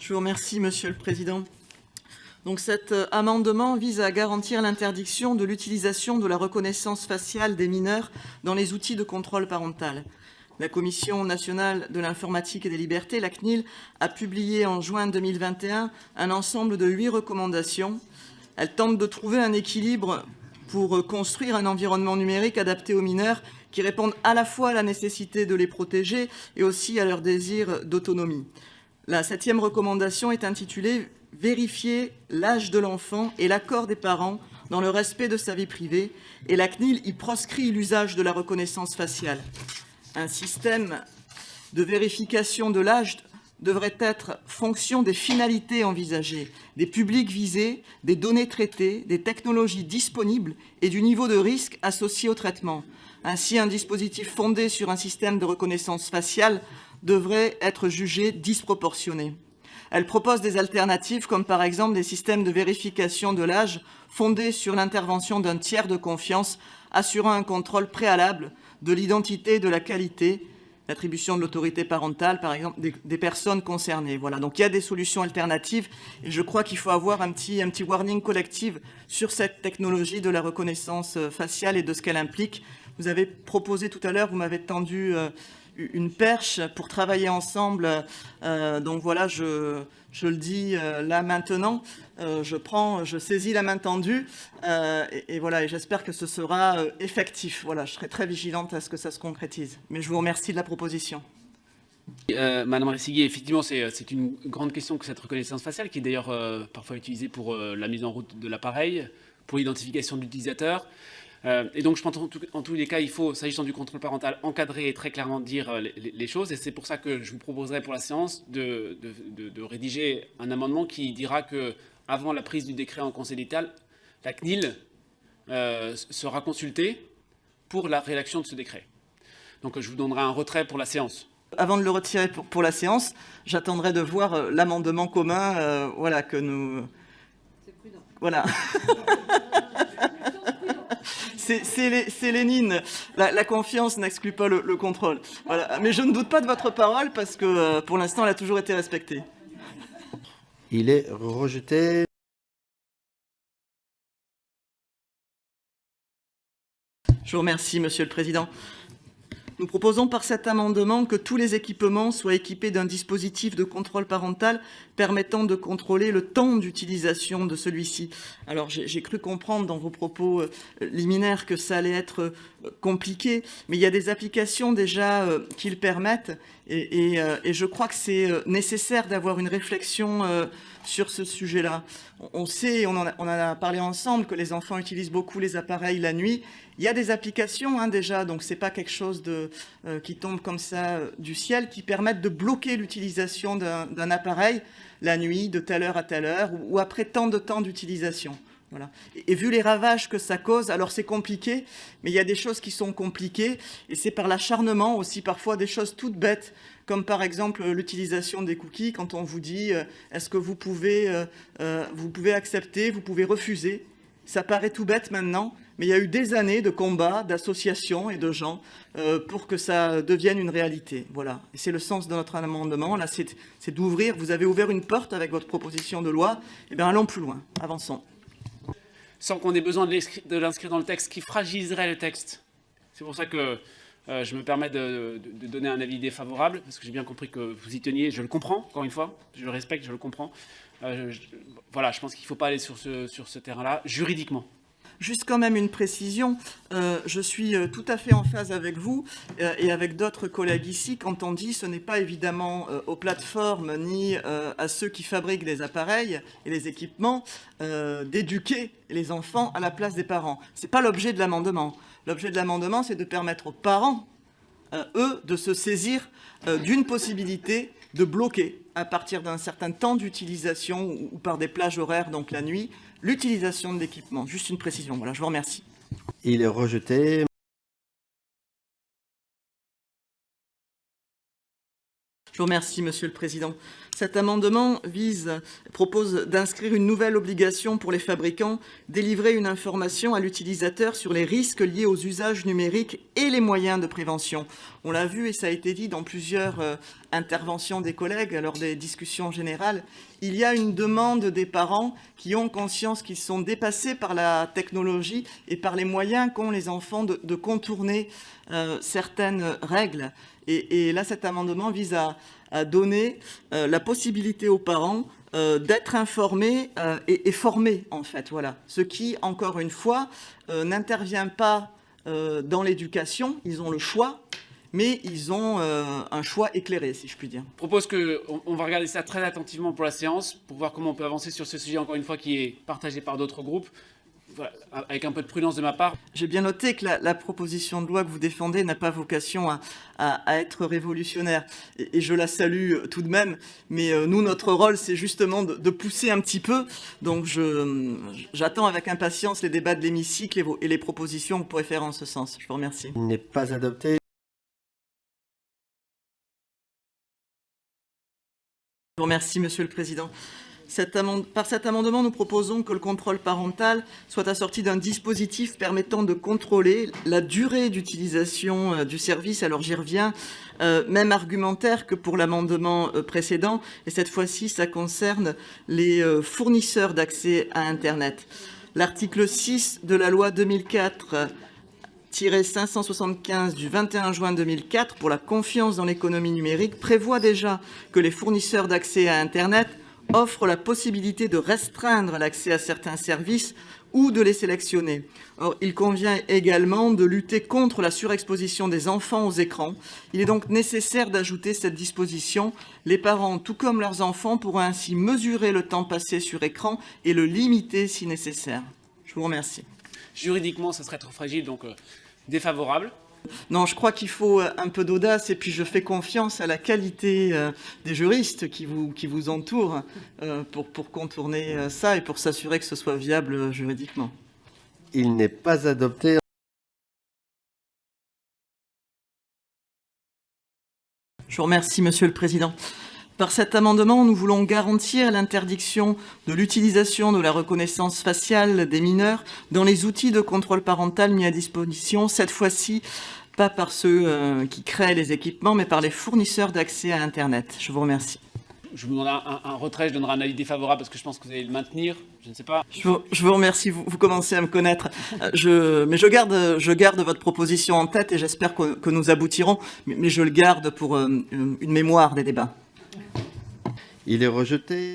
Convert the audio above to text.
Je vous remercie, Monsieur le Président. Donc cet amendement vise à garantir l'interdiction de l'utilisation de la reconnaissance faciale des mineurs dans les outils de contrôle parental. La Commission nationale de l'informatique et des libertés, la CNIL, a publié en juin 2021 un ensemble de 8 recommandations. Elle tente de trouver un équilibre pour construire un environnement numérique adapté aux mineurs qui répondent à la fois à la nécessité de les protéger et aussi à leur désir d'autonomie. La 7e recommandation est intitulée « Vérifier l'âge de l'enfant et l'accord des parents dans le respect de sa vie privée » et la CNIL y proscrit l'usage de la reconnaissance faciale. Un système de vérification de l'âge devrait être fonction des finalités envisagées, des publics visés, des données traitées, des technologies disponibles et du niveau de risque associé au traitement. Ainsi, un dispositif fondé sur un système de reconnaissance faciale devrait être jugé disproportionné. Elle propose des alternatives comme par exemple des systèmes de vérification de l'âge fondés sur l'intervention d'un tiers de confiance assurant un contrôle préalable de l'identité et de la qualité, l'attribution de l'autorité parentale, par exemple, des personnes concernées. Voilà, donc il y a des solutions alternatives et je crois qu'il faut avoir un petit warning collectif sur cette technologie de la reconnaissance faciale et de ce qu'elle implique. Vous avez proposé tout à l'heure, vous m'avez tendu une perche pour travailler ensemble. Donc voilà, je le dis là maintenant, je saisis la main tendue et voilà, et j'espère que ce sera effectif. Voilà, je serai très vigilante à ce que ça se concrétise. Mais je vous remercie de la proposition. Madame Ressigui, effectivement, c'est une grande question que cette reconnaissance faciale, qui est d'ailleurs parfois utilisée pour la mise en route de l'appareil, pour l'identification de l'utilisateur. Et donc, je pense en tous les cas, il faut, s'agissant du contrôle parental, encadrer et très clairement dire les choses. Et c'est pour ça que je vous proposerai pour la séance de rédiger un amendement qui dira que, avant la prise du décret en Conseil d'État, la CNIL sera consultée pour la rédaction de ce décret. Donc, je vous donnerai un retrait pour la séance. Avant de le retirer pour la séance, j'attendrai de voir l'amendement commun, voilà, que nous... C'est prudent. Voilà. C'est Lénine. La confiance n'exclut pas le contrôle. Voilà. Mais je ne doute pas de votre parole parce que pour l'instant, elle a toujours été respectée. Il est rejeté. Je vous remercie, Monsieur le Président. Nous proposons par cet amendement que tous les équipements soient équipés d'un dispositif de contrôle parental permettant de contrôler le temps d'utilisation de celui-ci. Alors j'ai cru comprendre dans vos propos liminaires que ça allait être compliqué, mais il y a des applications déjà qui le permettent et je crois que c'est nécessaire d'avoir une réflexion sur ce sujet-là. On sait, on en a parlé ensemble, que les enfants utilisent beaucoup les appareils la nuit. Il y a des applications déjà, donc ce n'est pas quelque chose qui tombe comme ça du ciel, qui permettent de bloquer l'utilisation d'un appareil la nuit, de telle heure à telle heure, ou après tant de temps d'utilisation. Voilà. Et vu les ravages que ça cause, alors c'est compliqué, mais il y a des choses qui sont compliquées, et c'est par l'acharnement aussi parfois des choses toutes bêtes, comme par exemple l'utilisation des cookies, quand on vous dit est-ce que vous pouvez accepter, vous pouvez refuser. Ça paraît tout bête maintenant, mais il y a eu des années de combats, d'associations et de gens pour que ça devienne une réalité. Voilà. Et c'est le sens de notre amendement. Là, c'est d'ouvrir. Vous avez ouvert une porte avec votre proposition de loi. Eh bien, allons plus loin. Avançons. Sans qu'on ait besoin de l'inscrire dans le texte, qui fragiliserait le texte. C'est pour ça que je me permets de donner un avis défavorable, parce que j'ai bien compris que vous y teniez. Je le comprends, encore une fois. Je le respecte, je le comprends. Voilà, je pense qu'il ne faut pas aller sur ce terrain-là, juridiquement. Juste quand même une précision, je suis tout à fait en phase avec vous et avec d'autres collègues ici quand on dit ce n'est pas évidemment aux plateformes ni à ceux qui fabriquent les appareils et les équipements d'éduquer les enfants à la place des parents. Ce n'est pas l'objet de l'amendement. L'objet de l'amendement, c'est de permettre aux parents, eux, de se saisir d'une possibilité de bloquer à partir d'un certain temps d'utilisation ou par des plages horaires, donc la nuit, l'utilisation de l'équipement. Juste une précision. Voilà, je vous remercie. Il est rejeté. Je vous remercie, Monsieur le Président. Cet amendement propose d'inscrire une nouvelle obligation pour les fabricants, délivrer une information à l'utilisateur sur les risques liés aux usages numériques et les moyens de prévention. On l'a vu et ça a été dit dans plusieurs interventions des collègues lors des discussions générales. Il y a une demande des parents qui ont conscience qu'ils sont dépassés par la technologie et par les moyens qu'ont les enfants de contourner certaines règles. Et là, cet amendement vise à donner la possibilité aux parents d'être informés et formés, en fait. Voilà. Ce qui, encore une fois, n'intervient pas dans l'éducation. Ils ont le choix, mais ils ont un choix éclairé, si je puis dire. Je propose qu'on va regarder ça très attentivement pour la séance, pour voir comment on peut avancer sur ce sujet, encore une fois, qui est partagé par d'autres groupes. Voilà, avec un peu de prudence de ma part. J'ai bien noté que la proposition de loi que vous défendez n'a pas vocation à être révolutionnaire. Et je la salue tout de même. Mais nous, notre rôle, c'est justement de pousser un petit peu. Donc j'attends avec impatience les débats de l'hémicycle et les propositions que vous pourrez faire en ce sens. Je vous remercie. Il n'est pas adopté. Je vous remercie, Monsieur le Président. Par cet amendement, nous proposons que le contrôle parental soit assorti d'un dispositif permettant de contrôler la durée d'utilisation du service. Alors j'y reviens, même argumentaire que pour l'amendement précédent, et cette fois-ci, ça concerne les fournisseurs d'accès à Internet. L'article 6 de la loi 2004-575 du 21 juin 2004 pour la confiance dans l'économie numérique prévoit déjà que les fournisseurs d'accès à Internet offre la possibilité de restreindre l'accès à certains services ou de les sélectionner. Or, il convient également de lutter contre la surexposition des enfants aux écrans. Il est donc nécessaire d'ajouter cette disposition. Les parents, tout comme leurs enfants, pourront ainsi mesurer le temps passé sur écran et le limiter si nécessaire. Je vous remercie. Juridiquement, ça serait trop fragile, donc défavorable. Non, je crois qu'il faut un peu d'audace et puis je fais confiance à la qualité des juristes qui vous entourent pour contourner ça et pour s'assurer que ce soit viable juridiquement. Il n'est pas adopté. Je vous remercie, Monsieur le Président. Par cet amendement, nous voulons garantir l'interdiction de l'utilisation de la reconnaissance faciale des mineurs dans les outils de contrôle parental mis à disposition, cette fois-ci pas par ceux qui créent les équipements, mais par les fournisseurs d'accès à Internet. Je vous remercie. Je vous demande un retrait, je donnerai un avis défavorable parce que je pense que vous allez le maintenir, je ne sais pas. Je vous remercie, vous commencez à me connaître. Mais je garde votre proposition en tête et j'espère que nous aboutirons, mais je le garde pour une mémoire des débats. Il est rejeté.